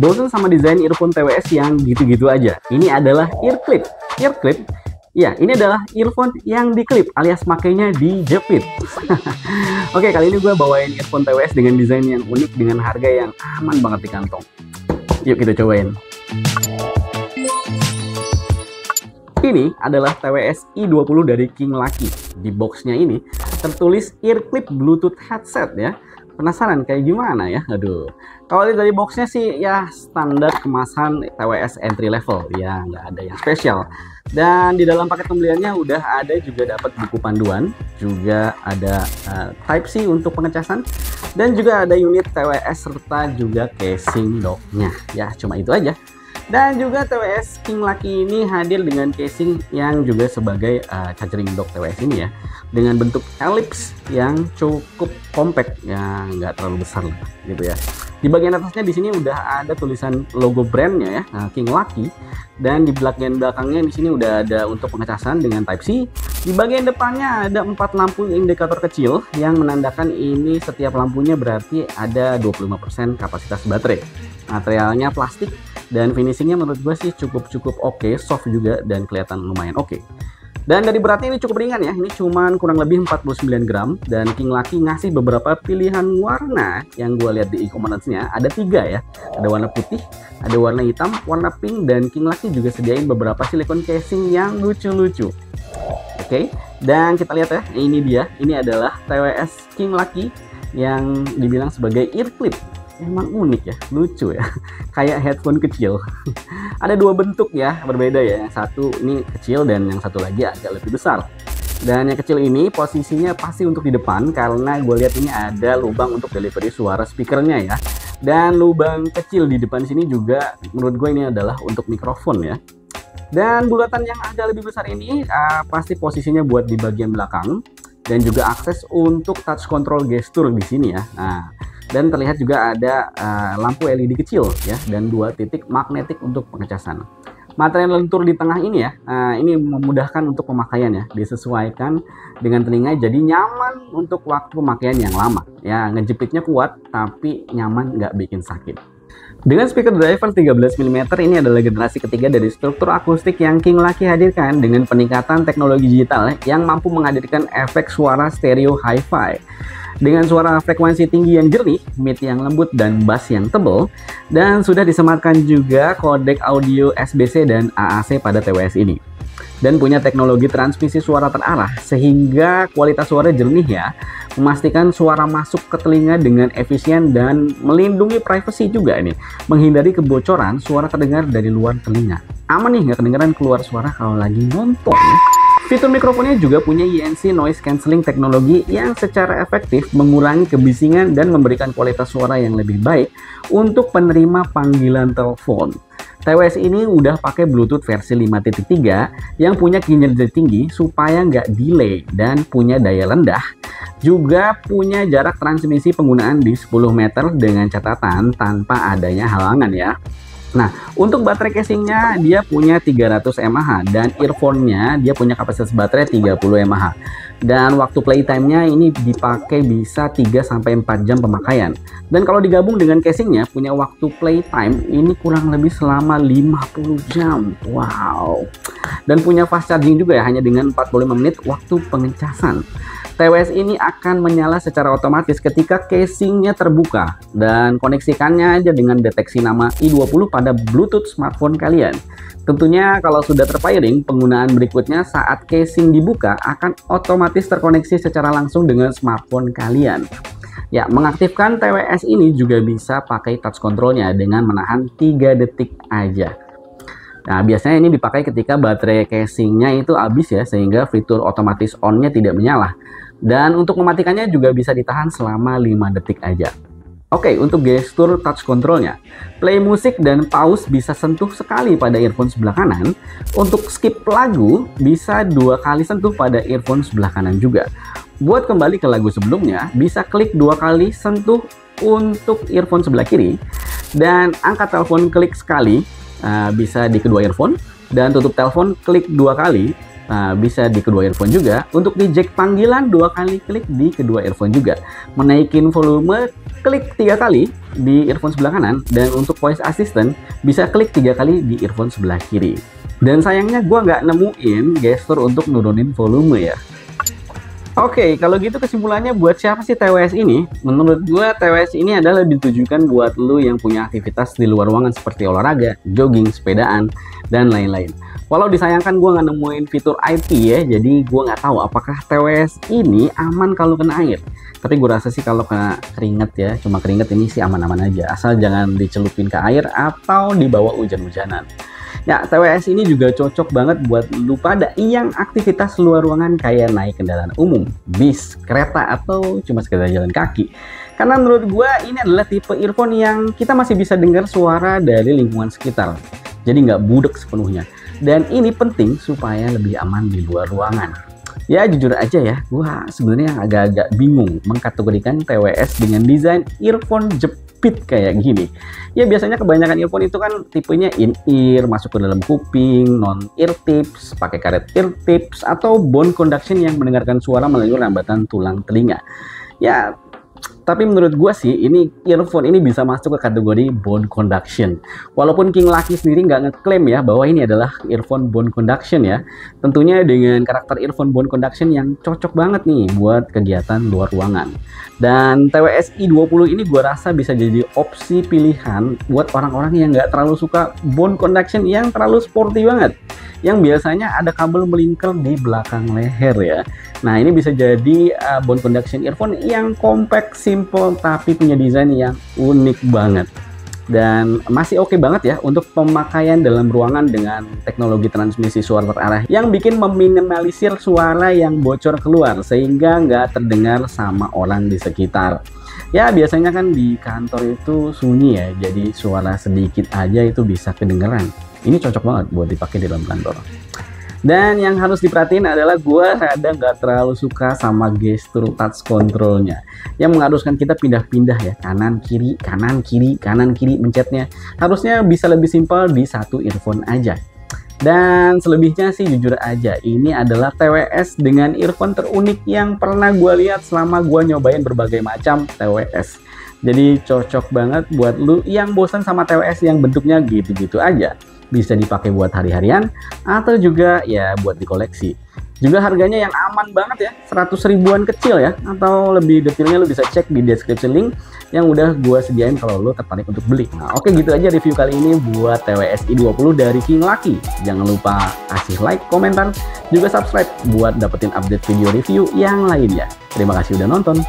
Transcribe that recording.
Bosan sama desain earphone TWS yang gitu-gitu aja? Ini adalah ear clip. Ear clip? Ya, ini adalah earphone yang diklip alias makainya dijepit. Oke, kali ini gue bawain earphone TWS dengan desain yang unik dengan harga yang aman banget di kantong. Yuk kita cobain. Ini adalah TWS i20 dari King Lucky. Di boxnya ini tertulis ear clip Bluetooth headset ya. Penasaran kayak gimana ya? Aduh. Kalau dari boxnya sih ya standar kemasan TWS entry level ya, nggak ada yang spesial. Dan di dalam paket pembeliannya udah ada juga dapat buku panduan, juga ada Type C untuk pengecasan, dan juga ada unit TWS serta juga casing docknya. Ya cuma itu aja. Dan juga TWS King Lucky ini hadir dengan casing yang juga sebagai charging dock TWS ini ya, dengan bentuk elips yang cukup compact ya, nggak terlalu besar lah gitu ya. Di bagian atasnya di sini udah ada tulisan logo brandnya ya, King Lucky, dan di bagian belakangnya di sini udah ada untuk pengecasan dengan Type C. Di bagian depannya ada 4 lampu indikator kecil yang menandakan ini setiap lampunya berarti ada 25% kapasitas baterai. Materialnya plastik dan finishingnya menurut gue sih cukup oke, soft juga dan kelihatan lumayan oke. Dan dari beratnya ini cukup ringan ya, ini cuman kurang lebih 49 gram, dan King Lucky ngasih beberapa pilihan warna yang gue lihat di e-commerce-nya, ada 3 ya, ada warna putih, ada warna hitam, warna pink, dan King Lucky juga sediain beberapa silikon casing yang lucu-lucu. Oke, dan kita lihat ya, ini dia, ini adalah TWS King Lucky yang dibilang sebagai ear clip. Emang unik ya, lucu ya, kayak headphone kecil. Ada 2 bentuk ya, berbeda ya, yang satu ini kecil dan yang satu lagi agak lebih besar. Dan yang kecil ini posisinya pasti untuk di depan, karena gue lihat ini ada lubang untuk delivery suara speakernya ya. Dan lubang kecil di depan sini juga menurut gue ini adalah untuk mikrofon ya. Dan bulatan yang agak lebih besar ini pasti posisinya buat di bagian belakang, dan juga akses untuk touch control gesture di sini ya. Nah, dan terlihat juga ada lampu LED kecil ya, dan 2 titik magnetik untuk pengecasan. Material lentur di tengah ini ya, ini memudahkan untuk pemakaian ya, disesuaikan dengan telinga jadi nyaman untuk waktu pemakaian yang lama ya. Ngejepitnya kuat tapi nyaman, nggak bikin sakit. Dengan speaker driver 13 mm, ini adalah generasi ketiga dari struktur akustik yang King Lucky hadirkan dengan peningkatan teknologi digital yang mampu menghadirkan efek suara stereo hi-fi. Dengan suara frekuensi tinggi yang jernih, mid yang lembut, dan bass yang tebal, dan sudah disematkan juga kodek audio SBC dan AAC pada TWS ini. Dan punya teknologi transmisi suara terarah, sehingga kualitas suara jernih ya, memastikan suara masuk ke telinga dengan efisien dan melindungi privasi juga ini, menghindari kebocoran suara terdengar dari luar telinga. Aman nih, nggak kedengeran keluar suara kalau lagi nonton ya. Fitur mikrofonnya juga punya ENC Noise Cancelling teknologi yang secara efektif mengurangi kebisingan dan memberikan kualitas suara yang lebih baik untuk penerima panggilan telepon. TWS ini udah pakai Bluetooth versi 5.3 yang punya kinerja tinggi supaya nggak delay dan punya daya rendah. Juga punya jarak transmisi penggunaan di 10 meter dengan catatan tanpa adanya halangan ya. Nah, untuk baterai casingnya dia punya 300 mAh, dan earphone-nya dia punya kapasitas baterai 30 mAh. Dan waktu playtime-nya ini dipakai bisa 3-4 jam pemakaian. Dan kalau digabung dengan casingnya punya waktu playtime ini kurang lebih selama 50 jam. Wow. Dan punya fast charging juga ya, hanya dengan 45 menit waktu pengecasan. TWS ini akan menyala secara otomatis ketika casingnya terbuka, dan koneksikannya aja dengan deteksi nama i20 pada Bluetooth smartphone kalian. Tentunya kalau sudah terpairing, penggunaan berikutnya saat casing dibuka akan otomatis terkoneksi secara langsung dengan smartphone kalian. Ya, mengaktifkan TWS ini juga bisa pakai touch controlnya dengan menahan 3 detik aja. Nah, biasanya ini dipakai ketika baterai casingnya itu habis ya, sehingga fitur otomatis on-nya tidak menyala. Dan untuk mematikannya juga bisa ditahan selama 5 detik aja. Oke, untuk gestur touch controlnya, play musik dan pause bisa sentuh sekali pada earphone sebelah kanan. Untuk skip lagu bisa 2 kali sentuh pada earphone sebelah kanan juga. Buat kembali ke lagu sebelumnya, bisa klik 2 kali sentuh untuk earphone sebelah kiri. Dan angkat telepon klik sekali, bisa di kedua earphone. Dan tutup telepon klik 2 kali. Nah, bisa di kedua earphone juga. Untuk di jack panggilan 2 kali klik di kedua earphone juga. Menaikin volume klik 3 kali di earphone sebelah kanan, dan untuk voice assistant bisa klik 3 kali di earphone sebelah kiri. Dan sayangnya gue nggak nemuin gestur untuk nurunin volume ya. Oke, kalau gitu kesimpulannya buat siapa sih TWS ini? Menurut gue TWS ini adalah ditujukan buat lu yang punya aktivitas di luar ruangan seperti olahraga, jogging, sepedaan, dan lain-lain. Walau disayangkan gue nggak nemuin fitur IP ya, jadi gue nggak tahu apakah TWS ini aman kalau kena air. Tapi gue rasa sih kalau kena keringet ya, cuma keringet ini sih aman-aman aja, asal jangan dicelupin ke air atau dibawa hujan-hujanan. Ya, TWS ini juga cocok banget buat lu pada yang aktivitas luar ruangan kayak naik kendaraan umum, bis, kereta, atau cuma sekedar jalan kaki. Karena menurut gua ini adalah tipe earphone yang kita masih bisa dengar suara dari lingkungan sekitar. Jadi nggak budek sepenuhnya. Dan ini penting supaya lebih aman di luar ruangan. Ya jujur aja ya, gua sebenarnya agak-agak bingung mengkategorikan TWS dengan desain earphone jepit kayak gini. Ya biasanya kebanyakan earphone itu kan tipenya in-ear, masuk ke dalam kuping, non-ear tips, pakai karet ear tips, atau bone conduction yang mendengarkan suara melalui rambatan tulang telinga. Ya, tapi menurut gue sih ini earphone ini bisa masuk ke kategori bone conduction. Walaupun King Lucky sendiri nggak ngeklaim ya bahwa ini adalah earphone bone conduction ya. Tentunya dengan karakter earphone bone conduction yang cocok banget nih buat kegiatan luar ruangan. Dan TWS i20 ini gue rasa bisa jadi opsi pilihan buat orang-orang yang nggak terlalu suka bone conduction yang terlalu sporty banget, yang biasanya ada kabel melingkar di belakang leher ya. Nah ini bisa jadi bone conduction earphone yang compact, simple, tapi punya desain yang unik banget. Dan masih oke banget ya untuk pemakaian dalam ruangan dengan teknologi transmisi suara terarah yang bikin meminimalisir suara yang bocor keluar sehingga nggak terdengar sama orang di sekitar. Ya biasanya kan di kantor itu sunyi ya, jadi suara sedikit aja itu bisa kedengeran. Ini cocok banget buat dipakai di dalam kantor. Dan yang harus diperhatiin adalah gue rada nggak terlalu suka sama gestur touch controlnya yang mengharuskan kita pindah-pindah ya, kanan kiri kanan kiri kanan kiri mencetnya. Harusnya bisa lebih simpel di satu earphone aja. Dan selebihnya sih jujur aja ini adalah TWS dengan earphone terunik yang pernah gue lihat selama gue nyobain berbagai macam TWS. Jadi cocok banget buat lu yang bosan sama TWS yang bentuknya gitu-gitu aja. Bisa dipakai buat hari-harian atau juga ya buat dikoleksi. Juga harganya yang aman banget ya, 100 ribuan kecil ya, atau lebih detailnya lu bisa cek di description link yang udah gua sediain kalau lu tertarik untuk beli. Nah oke, gitu aja review kali ini buat TWS i20 dari King Lucky. Jangan lupa kasih like, komentar, juga subscribe buat dapetin update video review yang lainnya. Terima kasih udah nonton.